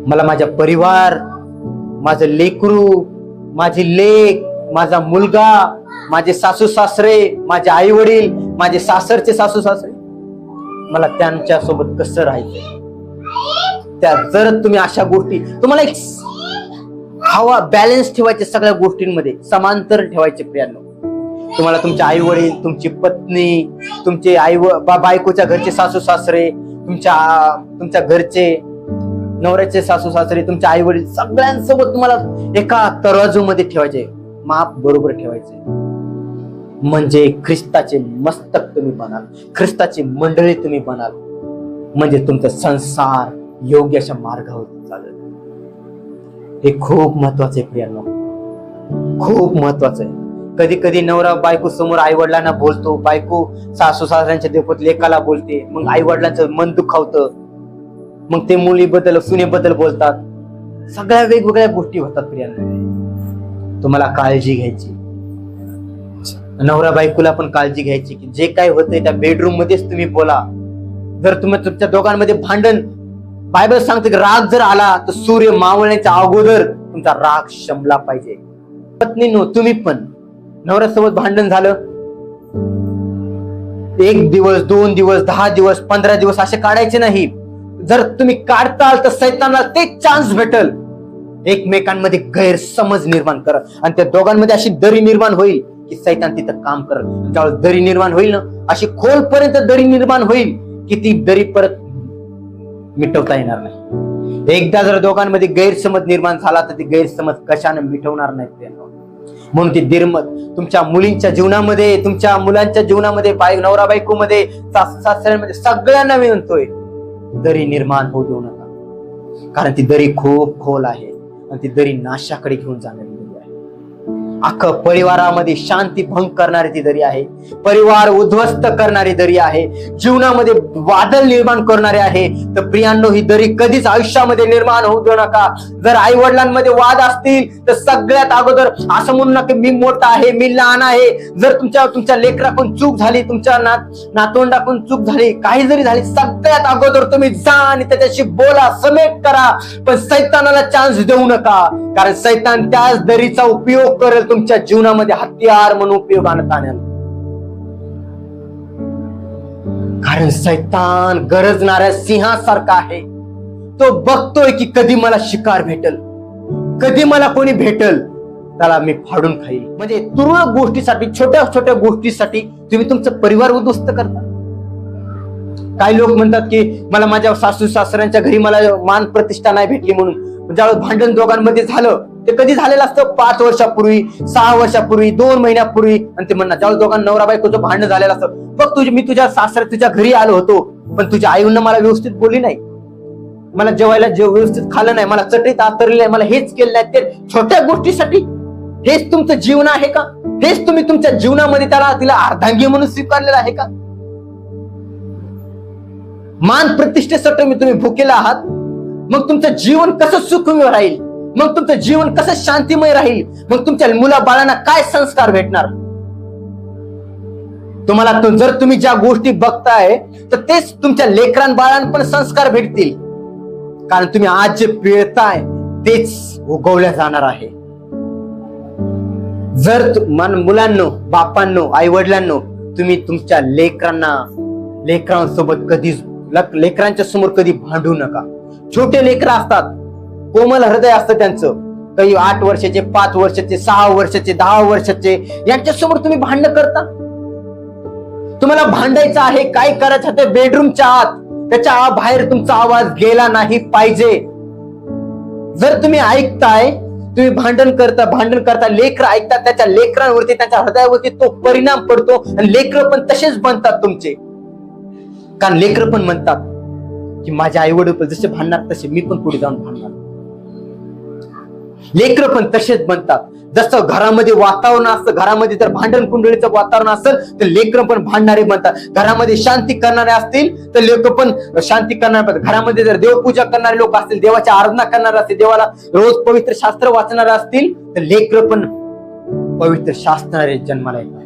मला माझ्या परिवार, माझं लेकरू, माझी लेक, माझा मुलगा, माझे सासू सासरे, माझे आई वडील, माझे सासरचे सासू सासरे, मला त्यांच्या सोबत कसं राहायचं. जर तुम्ही अशा गोष्टी, तुम्हाला एक बॅलन्स ठेवायचे, सगळ्या गोष्टींमध्ये समांतर ठेवायचे प्रियांनो. तुम्हाला तुमच्या आई वडील, तुमची पत्नी, तुमचे बायकोच्या घरचे सासू सासरे, तुमच्या घरचे नवऱ्याचे सासू सासरे, तुमचे आई वडील, सगळ्यांसोबत तुम्हाला एका तराजूमध्ये ठेवायचे, माप बरोबर ठेवायचे. म्हणजे ख्रिस्ताचे मस्तक तुम्ही बनाल, ख्रिस्ताची मंडळी तुम्ही बनाल. म्हणजे तुमचा संसार योग्य अशा मार्गावर चालेल. हे खूप महत्वाचं आहे प्रियांनो, खूप महत्वाचं आहे. कधी कधी नवरा बायको समोर आई वडिलांना बोलतो, बायको सासू सासऱ्यांच्या देखत लेकाला बोलते, मग आई वडिलांचं मन दुखावतं, मग ते मुलीबद्दल सुनेबद्दल बोलतात, सगळ्या वेगवेगळ्या गोष्टी होतात प्रियांनो. तुम्हाला काळजी घ्यायची, नवरा बायकोला पण काळजी घ्यायची की जे काय होतंय त्या बेडरूम मध्येच तुम्ही बोला. जर तुमच्या दोघांमध्ये भांडण, बायबल सांगते की राग जर आला तर सूर्य मावळण्याच्या अगोदर तुमचा राग शमला पाहिजे. पत्नीनो, तुम्ही पण नवऱ्यासोबत भांडण झालं, 1 दिवस, 2 दिवस, 10 दिवस, 15 दिवस असे काढायचे नाही. जर तुम्ही काढताल तर सैतानाला ते चान्स भेटल एकमेकांमध्ये गैरसमज निर्माण करा, आणि त्या दोघांमध्ये अशी दरी निर्माण होईल की सैतान तिथं काम करत. ज्यावेळेस दरी निर्माण होईल ना, अशी खोलपर्यंत दरी निर्माण होईल की ती दरी परत मिटवता येणार नाही. एकदा जर दोघांमध्ये गैरसमज निर्माण झाला तर ती गैरसमज कशाने मिटवणार नाही. म्हणून ती दिरमत तुमच्या मुलींच्या जीवनामध्ये, तुमच्या मुलांच्या जीवनामध्ये, नवरा बायको मध्ये, सासऱ्यांमध्ये, सगळ्यांना मी म्हणतोय दरी निर्माण होऊ देऊ नका. कारण ती दरी खूप खोल आहे आणि ती दरी नाशाकडे घेऊन जाणारी दरी आहे. अख्खं परिवारामध्ये शांती भंग करणारी ती दरी आहे. परिवार उद्ध्वस्त करणारी दरी आहे. जीवनामध्ये वादळ निर्माण करणारे आहे. तर प्रियांनो, ही दरी कधीच आयुष्यामध्ये निर्माण होऊ देऊ नका. जर आई वडिलांमध्ये वाद असतील तर सगळ्यात अगोदर असं म्हणू नका मी मोठा आहे, मी लहान आहे. जर तुमच्या लेकराकडून चूक झाली, तुमच्या नातवंडाकडून चूक झाली, काही जरी झाली, सगळ्यात अगोदर तुम्ही जा आणि त्याच्याशी बोला, समेट करा. पण सैतानाला चान्स देऊ नका. कारण सैतान त्याच दरीचा उपयोग करेल तुमच्या जीवनामध्ये हत्यार म्हणून उपयोग आणत आणेल. कारण सैतान गरजणाऱ्या सिंहासारखा आहे. तो बघतोय की कधी मला शिकार भेटल, कधी मला कोणी भेटल, त्याला मी फाडून खाईल. म्हणजे तुरळक गोष्टीसाठी, छोट्या छोट्या गोष्टीसाठी तुम्ही तुमचं परिवार उद्ध्वस्त करता. काही लोक म्हणतात की मला माझ्या सासू सासऱ्यांच्या घरी मला मान प्रतिष्ठा नाही भेटली म्हणून. ज्यावेळेस भांडण दोघांमध्ये झालं ते कधी झालेलं असतं 5 वर्षापूर्वी, 6 वर्षापूर्वी, 2 महिन्यापूर्वी. आणि ते म्हणणार ज्यावेळेस दोघांना नवरा बायकोचं भांडण झालेलं असतं, बघ मी तुझ्या तुझ्या घरी आलो होतो पण तुझ्या आईनं मला व्यवस्थित बोलली नाही, मला जेवायला व्यवस्थित खाल्लं नाही, मला चटईत आतरली नाही, मला हेच केलं नाही. ते छोट्या गोष्टीसाठी हेच तुमचं जीवन आहे का? हेच तुम्ही तुमच्या जीवनामध्ये तिला अर्धांगी म्हणून स्वीकारलेलं आहे का? मान प्रतिष्ठेसाठी तुम्ही भुकेला आहात. मग तुमचं जीवन कसं सुखमय राहील? मग तुमचं जीवन कसं शांतिमय राहील? मग तुमच्या मुला बाळांना काय संस्कार भेटणार? तुम्हाला जर तुम्ही ज्या गोष्टी बघताय तर तेच तुमच्या लेकरां बाळांना पण संस्कार भेटतील. कारण तुम्ही आज जे पिळताय तेच उगवल्या जाणार आहे. जर मुलांनो, बापांनो, आई वडिलांनो, तुम्ही तुमच्या लेकरांसोबत कधीच लेकरांच्या समोर कधी भांडू नका. छोटे लेकर असतात, कोमल हृदय असतं त्यांचं, काही 8 वर्षाचे, 5 वर्षाचे, 6 वर्षाचे, 10 वर्षाचे, यांच्या समोर तुम्ही भांडण करता. तुम्हाला भांडायचं आहे, काय करायचं ते बेडरूमच्या आत, त्याच्या बाहेर तुमचा आवाज गेला नाही पाहिजे. जर तुम्ही ऐकताय, तुम्ही भांडण करता, लेकर ऐकतात, त्याच्या लेकरांवरती, त्याच्या हृदयावरती तो परिणाम पडतो आणि लेकर पण तसेच बनतात तुमचे. कारण लेकर पण म्हणतात की माझ्या आई वडील जसे भांडणार तसे मी पण पुढे जाऊन भांडणार. लेकर पण तसेच बनतात. जसं घरामध्ये वातावरण असतं, घरामध्ये जर भांडण कुंडळीचं वातावरण असेल तर लेकर पण भांडणारे बनतात. घरामध्ये शांती करणारे असतील तर लेकर पण शांती करणारे बनतात. घरामध्ये जर देवपूजा करणारे लोक असतील, देवाची आराधना करणारे असतील, देवाला रोज पवित्र शास्त्र वाचणारे असतील तर लेकर पण पवित्र शास्त्राने जन्माला येतात.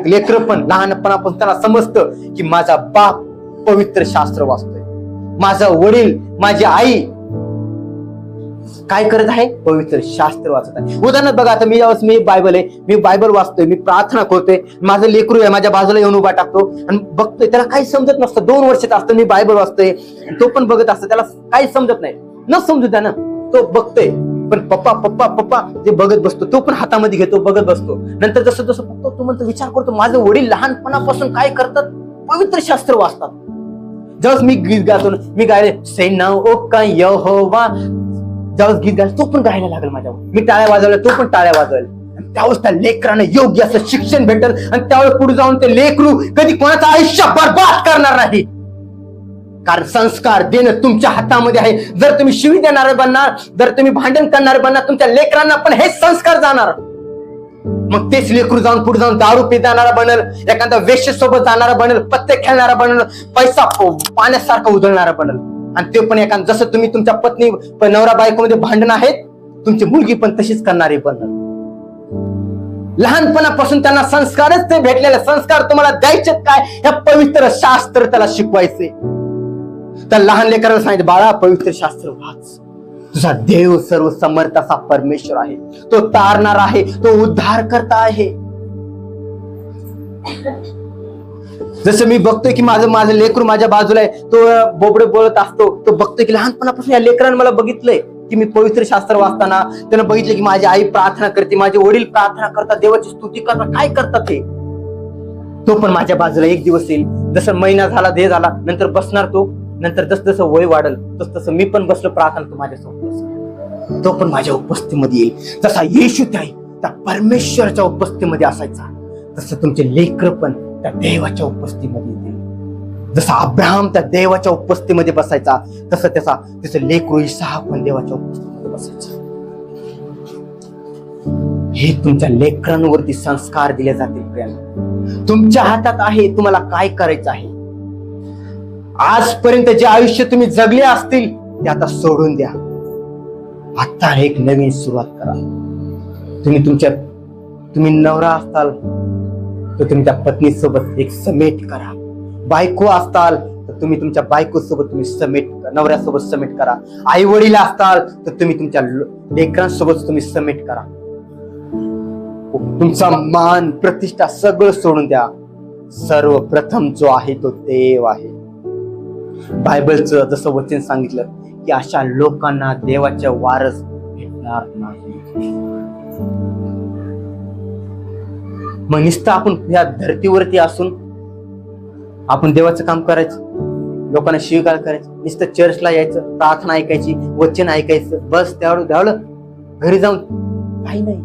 लेकर पण लहानपणापासून त्यांना समजतं की माझा बाप पवित्र शास्त्र वाचतोय, माझा वडील, माझी आई काय करत आहे? पवित्र शास्त्र वाचत आहे. उदाहरणार्थ बघा, आता मी बायबल वाचतोय, मी प्रार्थना करतोय, माझं लेकरू आहे माझ्या बाजूला येऊन उभा टाकतो आणि बघतोय, त्याला काही समजत नसतं. 2 वर्षाचा असतं, मी बायबल वाचतोय, तो पण बघत असतो, त्याला काही समजत नाही. न समजू द्या ना, तो बघतोय पण पप्पा पप्पा पप्पा ते बघत बसतो. तो पण हातामध्ये घेतो, बघत बसतो. नंतर जसं जसं बघतो तो म्हणतो, विचार करतो माझे वडील लहानपणापासून काय करतात? पवित्र शास्त्र वाचतात. ज्यावेळेस मी गीत गातो, मी गायले सेना ओ का यहोवा, ज्यावेळेस गीत गायला तो पण गायला लागेल माझ्यावर, मी टाळ्या वाजवल्या तो पण टाळ्या वाजवेल. त्यावेळेस त्या लेकरांना योग्य असं शिक्षण भेटेल आणि त्यावेळेस पुढे जाऊन ते लेकरू कधी कोणाचं आयुष्य बर्बाद करणार नाही. कारण संस्कार देणं तुमच्या हातामध्ये आहे. जर तुम्ही शिवी देणारे बनणार, जर तुम्ही भांडण करणारे बनणार, तुमच्या लेकरांना पण हेच संस्कार जाणार. मग तेच लेकरू जाऊन पुढे जाऊन दारू पिणारा बनेल, एखाद्या वेश्येसोबत जाणारा बनेल, पत्ते खेळणारा बनेल, पैसा पाण्यासारखा उधळणारा बनेल. आणि ते पण एखादं जसं तुम्ही तुमच्या पत्नी नवरा बायकोमध्ये भांडण आहेत, तुमची मुलगी पण तशीच करणारी बनेल. लहानपणापासून त्यांना संस्कारच ते भेटलेले. संस्कार तुम्हाला द्यायचे काय? हे पवित्र शास्त्र त्याला शिकवायचे. तर लहान लेकरांना सांगितलं, बाळा पवित्र शास्त्र वाच, तुझा देव सर्व समर्थ असा परमेश्वर आहे, तो तारणार आहे, तो उद्धार करता आहे. जसं मी बघतोय की माझं लेकरू माझ्या बाजूला आहे, तो बोबडे बोलत असतो, तो बघतोय की लहानपणापासून या लेकरांनी मला बघितलंय, की मी पवित्र शास्त्र वाचताना त्यानं बघितलं की माझी आई प्रार्थना करते, माझे वडील प्रार्थना करतात, देवाची स्तुती करतात, काय करतात ते. तो पण माझ्या बाजूला एक दिवस येईल. जसं महिना झाला, दे झाला, नंतर बसणार तो. नंतर जसं वय वाढल तसं मी पण बसलो प्रार्थना, तो माझ्यासोबत तो पण माझ्या उपस्थितीमध्ये येईल. जसा येशू त्या परमेश्वराच्या उपस्थितीमध्ये असायचा, तसं तुमचे लेकर पण त्या देवाच्या उपस्थितीमध्ये येतील. जसा अब्राहम त्या देवाच्या उपस्थितीमध्ये बसायचा, तसं त्याचं लेकरू इसहाक पण देवाच्या उपस्थितीमध्ये बसायचा. हे तुमच्या लेकरांवरती संस्कार दिले जातील प्रियांनो. तुमच्या हातात आहे तुम्हाला काय करायचं आहे. आजपर्यंत जे आयुष्य तुम्ही जगले असतील ते आता सोडून द्या. आता एक नवीन सुरुवात करा. तुम्ही नवरा असताल तर तुम्ही त्या पत्नी सोबत एक समेट करा. बायको असताल तर तुम्ही तुमच्या बायको सोबत नवऱ्यासोबत समेट करा. आई वडील असताल तर तुम्ही तुमच्या लेकरांसोबत तुम्ही समेट करा. तुमचा मान प्रतिष्ठा सगळं सोडून द्या. सर्वप्रथम जो आहे तो देव आहे. बायबलचं जसं वचन सांगितलं की अशा लोकांना देवाचे वारस भेटणार नाही. मग नुसतं आपण ह्या धर्तीवरती असून आपण देवाचं काम करायचं, लोकांना शिवीगाळ करायचं, नुसतं चर्चला यायचं, प्रार्थना ऐकायची, वचन ऐकायचं, बस तेवढं घरी जाऊन काही नाही.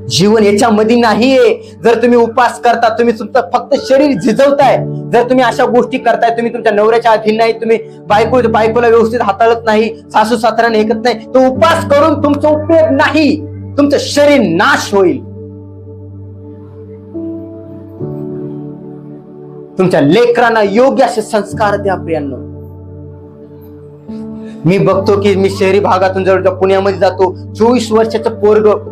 जीवन याच्यामध्ये नाहीये. जर तुम्ही उपास करता, तुम्ही तुमचं फक्त शरीर झिजवताय, जर तुम्ही अशा गोष्टी करताय, तुम्ही तुमच्या नवऱ्याच्या अधीन नाही, तुम्ही बायकोला व्यवस्थित हाताळत नाही, सासू सासऱ्याने ऐकत नाही, तो उपास करून तुमचा उपयोग नाही. तुमचं शरीर नाश होईल. तुमच्या लेकरांना योग्य असे संस्कार द्या प्रियांनो. मी बघतो की मी शहरी भागातून जवळ पुण्यामध्ये जातो, 24 वर्षाचं पोरग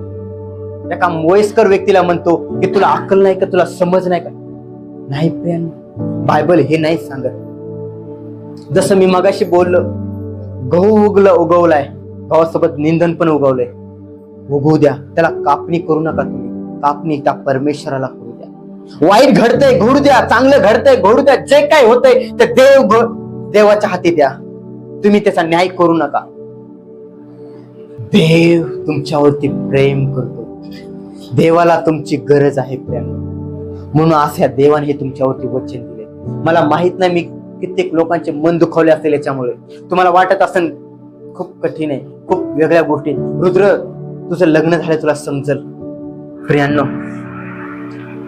एका वयस्कर व्यक्तीला म्हणतो की तुला अक्कल नाही का, तुला समज नाही का. नाही प्रियांनो, बायबल हे नाही सांगत. जसं मी मगाशी बोललो, गहू उगवलाय, गव्हासोबत निंदन पण उगवलंय, उगवू द्या. त्याला कापणी करू नका तुम्ही. कापणी त्या परमेश्वराला करू द्या. वाईट घडतंय घडू द्या, चांगलं घडतंय घडू द्या. जे काय होतंय ते देवाच्या हाती द्या. तुम्ही त्याचा न्याय करू नका. देव तुमच्यावरती प्रेम करतो. देवाला तुमची गरज आहे प्रेम. म्हणून अशा देवाने हे तुमच्यावरती वचन दिले. मला माहित नाही मी कित्येक लोकांचे मन दुखावले असेल याच्यामुळे. तुम्हाला वाटत असेल खूप कठीण आहे, खूप वेगळ्या गोष्टी. रुद्र, तुझं लग्न झालं तुला समजल. प्रियांनो,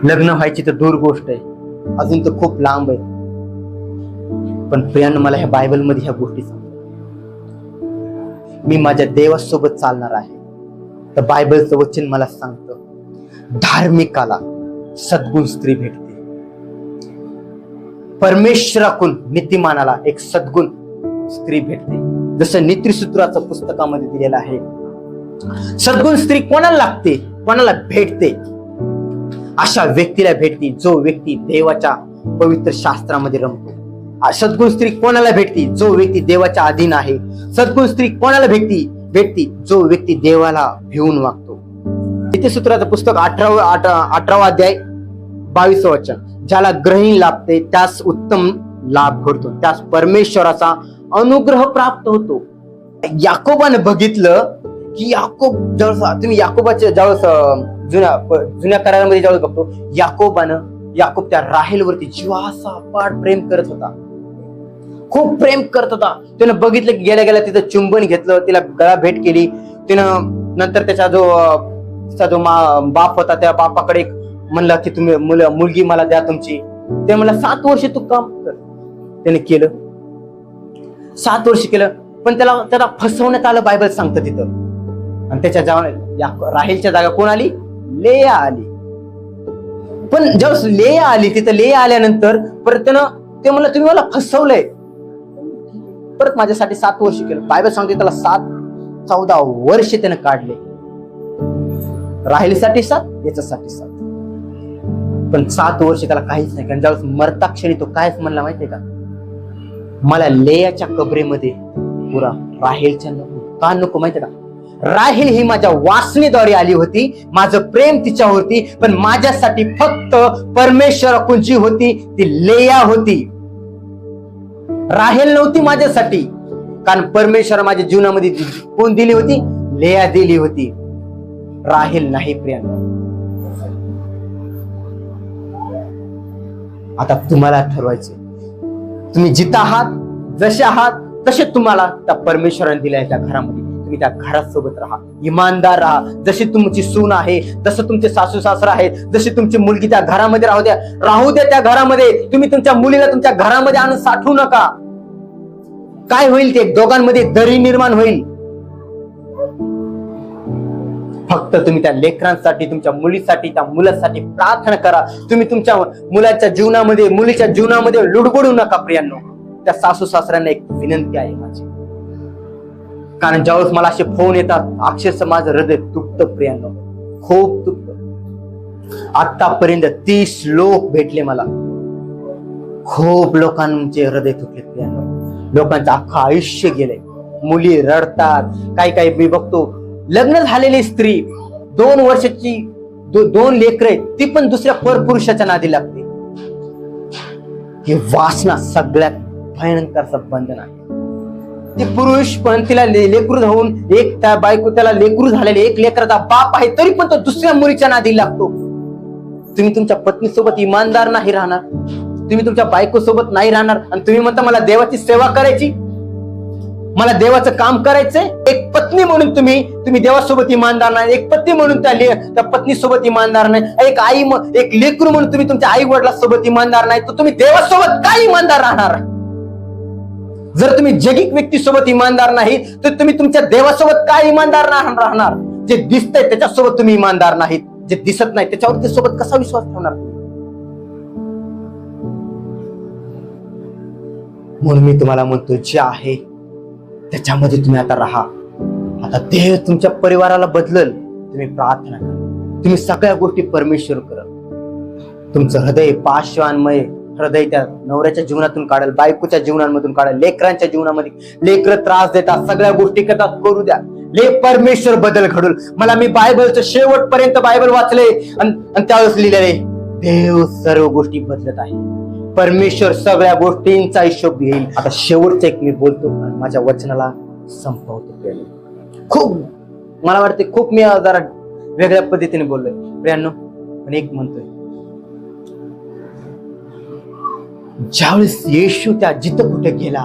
लग्न व्हायची तर दूर गोष्ट आहे, अजून तर खूप लांब आहे. पण प्रियांनो, मला ह्या बायबलमध्ये ह्या गोष्टी सांग. मी माझ्या देवासोबत चालणार आहे. तर बायबलचं वचन मला सांगतं, धार्मिकाला सद्गुण स्त्री भेटते. परमेश्वराकडून नीतिमानाला एक सद्गुण स्त्री भेटते. जसं नीतिसूत्राचं पुस्तकामध्ये दिलेलं आहे. सद्गुण स्त्री कोणाला लागते, कोणाला भेटते? अशा व्यक्तीला भेटते जो व्यक्ती देवाच्या पवित्र शास्त्रामध्ये रमतो. सद्गुण स्त्री कोणाला भेटती? जो व्यक्ती देवाच्या अधीन आहे. सद्गुण स्त्री कोणाला भेटती? जो व्यक्ती देवाला भिवून वागतो. नीतिसूत्राचं पुस्तक 18 अध्याय 22 वचन, ज्याला ग्रहणी लाभते त्यास उत्तम लाभ घडतो, त्यास परमेश्वराचा अनुग्रह प्राप्त होतो. याकोबानं बघितलं की तुम्ही याकोबाच्या ज्यावेळेस जुन्या करारामध्ये ज्यावेळेस बघतो, याकोब त्या राहेलवरती जीवाचा अपाट प्रेम करत होता, खूप प्रेम करत होता. त्यानं बघितलं की गेल्या तिथं चुंबन घेतलं, तिला गळा भेट केली. तिनं नंतर त्याचा जो बाप होता त्या बापाकडे म्हणला की तुम्ही मुलगी मला द्या तुमची. ते म्हणला 7 वर्ष तू काम कर. त्याने केलं, 7 वर्ष केलं, पण त्याला फसवण्यात आलं. बायबल सांगतं तिथं. आणि त्याच्या राहेलच्या जागा कोण आली? लेया आली. पण जेव्हा लेया आली तिथं, लेया आल्यानंतर परत ते म्हणलं तुम्ही मला फसवलंय. परत माझ्यासाठी 7 वर्ष केलं. बायबल सांगते त्याला 14 वर्ष त्यानं काढले. राहिलीसाठी 7, याच्यासाठी 7. पण 7 वर्ष त्याला काहीच नाही. कारण ज्यावेळेस मरता क्षणी तो कायच म्हणला माहितीये का? मला लेयाच्या कबरेमध्ये पुरा, राहेलच्या नको. का नको माहितीये का? राहेल ही माझ्या वासनेद्वारे आली होती, माझं प्रेम तिच्यावरती, पण माझ्यासाठी फक्त परमेश्वर जी होती ती लेया होती. राहेल नव्हती माझ्यासाठी. कारण परमेश्वर माझ्या जीवनामध्ये कोण दिली होती? लेया दिली होती, राहेल नाही प्रियांनो. आता तुम्हाला ठरवायचे, तुम्ही जिथं आहात, जसे आहात तसे तुम्हाला त्या परमेश्वराने दिल्या त्या घरामध्ये तुम्ही त्या घरासोबत राहा, इमानदार राहा. जशी तुमची सून आहे, जसं तुमचे सासू सासरा आहेत, जशी तुमची मुलगी त्या घरामध्ये राहू द्या त्या घरामध्ये. तुम्ही तुमच्या मुलीला तुमच्या घरामध्ये आणून साठवू नका. काय होईल? ते दोघांमध्ये दरी निर्माण होईल. फक्त तुम्ही त्या लेकरांसाठी, तुमच्या मुलीसाठी, त्या मुलासाठी प्रार्थना करा. तुम्ही तुमच्या मुलाच्या जीवनामध्ये, मुलीच्या जीवनामध्ये लुडबुडू नका प्रियांनो. त्या सासू सासऱ्यांना एक विनंती आहे माझी, कारण ज्यावेळेस मला असे फोन येतात, अक्षरशः माझं हृदय तुटतं प्रियांनो, खूप तुटतं. आतापर्यंत 30 लोक भेटले मला, खूप लोकांचे हृदय तुटले प्रियांनो. लोकांचं अख्खं आयुष्य गेलंय. मुली रडतात, काही मी बघतो लग्न झालेली स्त्री 2 वर्षाची 2 लेकरं आहेत, ती पण दुसऱ्या परपुरुषाच्या नादी लागते. ही वासना सगळ्यात भयंकर बंधन आहे. ती पुरुष पण तिला लेकरू होऊन, एक त्या बायको त्याला लेकरू झालेले, एक लेकराचा बाप आहे, तरी पण तो दुसऱ्या मुलीच्या नादी लागतो. तुम्ही तुमच्या पत्नी सोबत इमानदार नाही राहणार, तुम्ही तुमच्या बायको सोबत नाही राहणार, आणि तुम्ही म्हणता मला देवाची सेवा करायची, मला देवाचं काम करायचंय. एक पत्नी म्हणून तुम्ही देवासोबत इमानदार नाही, एक पत्नी म्हणून त्या पत्नी सोबत इमानदार नाही, एक आई, एक लेकरू म्हणून तुम्ही तुमच्या आई वडिलांसोबत इमानदार नाही, तर तुम्ही देवासोबत काय इमानदार राहणार? जर तुम्ही जगिक व्यक्तीसोबत इमानदार नाही, तर तुम्ही तुमच्या देवासोबत काय इमानदार राहणार? जे दिसतंय त्याच्यासोबत तुम्ही इमानदार नाहीत, जे दिसत नाही त्याच्यावर सोबत कसा विश्वास ठेवणार? म्हणून मी तुम्हाला म्हणतो, जे आहे त्याच्यामध्ये तुम्ही आता राहा. आता देव तुमच्या परिवाराला बदलल. तुम्ही प्रार्थना करा, तुम्ही सगळ्या गोष्टी परमेश्वर करा. तुमचं हृदय पाशवानमय हृदय त्या नवऱ्याच्या जीवनातून काढेल, बायकोच्या जीवनामधून काढेल, लेकरांच्या जीवनामध्ये. लेकर त्रास देतात, सगळ्या गोष्टी करतात, करू द्या. परमेश्वर बदल घडूल. मी बायबलचं शेवटपर्यंत बायबल वाचले, आणि त्यावेळेस लिहिलेले, देव सर्व गोष्टी बदलत आहे. परमेश्वर सगळ्या गोष्टींचा हिशोब घेईल. आता शेवटचं एक मी बोलतो, माझ्या वचनाला संपवतो. खूप मला वाटते खूप मी जरा वेगळ्या पद्धतीने बोललोय प्रियांनो, पण एक म्हणतोय, ज्यावेळेस येशू त्या जिथं कुठे गेला,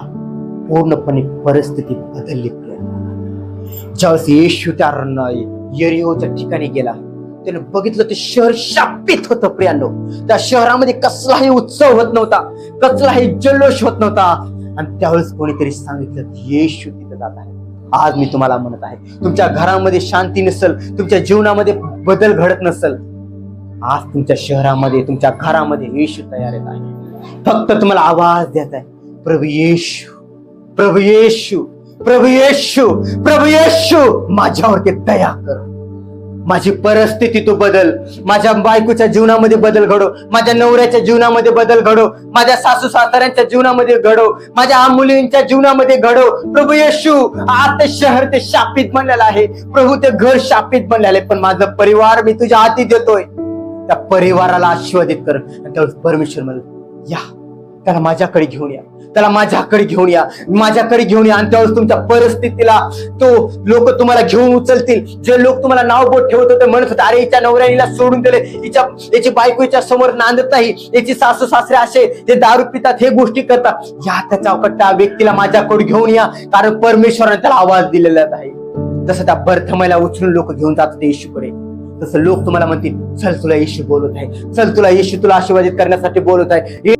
पूर्णपणे परिस्थिती बदलली. ज्यावेळेस येशू त्या यरीहोच्या ठिकाणी गेला, त्याने बघितलं ते शहर शापित होतं प्रियांनो. त्या शहरामध्ये कसलाही उत्सव होत नव्हता, कसलाही जल्लोष होत नव्हता. आणि त्यावेळेस कोणीतरी सांगितलं, येशू तिथं जात आहे. आज मी तुम्हाला म्हणत आहे, तुमच्या घरामध्ये शांती नसेल, तुमच्या जीवनामध्ये बदल घडत नसेल, आज तुमच्या शहरामध्ये, तुमच्या घरामध्ये येशू तयार येत आहे. फक्त तुम्हाला आवाज देत आहे, प्रभू येशू, प्रभू येशू, प्रभू येशू, प्रभू येशू, माझ्यावरती दया कर. माझी परिस्थिती तू बदल. माझ्या बायकोच्या जीवनामध्ये बदल घडव, माझ्या नवऱ्याच्या जीवनामध्ये बदल घडव, माझ्या सासू सासऱ्यांच्या जीवनामध्ये घडव, माझ्या मुलींच्या जीवनामध्ये घडव. प्रभू येशू, आज ते शहर ते शापित बनलेलं आहे प्रभू, ते घर शापित बनलेलं आहे, पण माझा परिवार मी तुझ्या हाती देतोय. त्या परिवाराला आशीर्वादित कर. त्यावेळेस परमेश्वर म्हणलं, या त्याला माझ्याकडे घेऊन या, त्याला माझ्याकडे घेऊन या, माझ्याकडे घेऊन या. आणि त्यावेळेस तुमच्या परिस्थितीला तो लोक तुम्हाला घेऊन उचलतील. जे लोक तुम्हाला नाव बोट ठेवत होते, म्हणत होते, अरे हिच्या नवऱ्याला सोडून दिले, याची बायको हिच्या समोर नांदत नाही, याची सासू सासरे असे जे दारू पितात, हे गोष्टी करतात, या त्या चौकट त्या व्यक्तीला माझ्याकडे घेऊन या, कारण परमेश्वराने त्याला आवाज दिलेला आहे. जसं त्या बर्थमयला उचलून लोक घेऊन जातात येशूकडे, तसं लोक तुम्हाला म्हणतील, चल तुला येशू बोलत आहे, चल तुला येशू तुला आशीर्वादित करण्यासाठी बोलत आहे.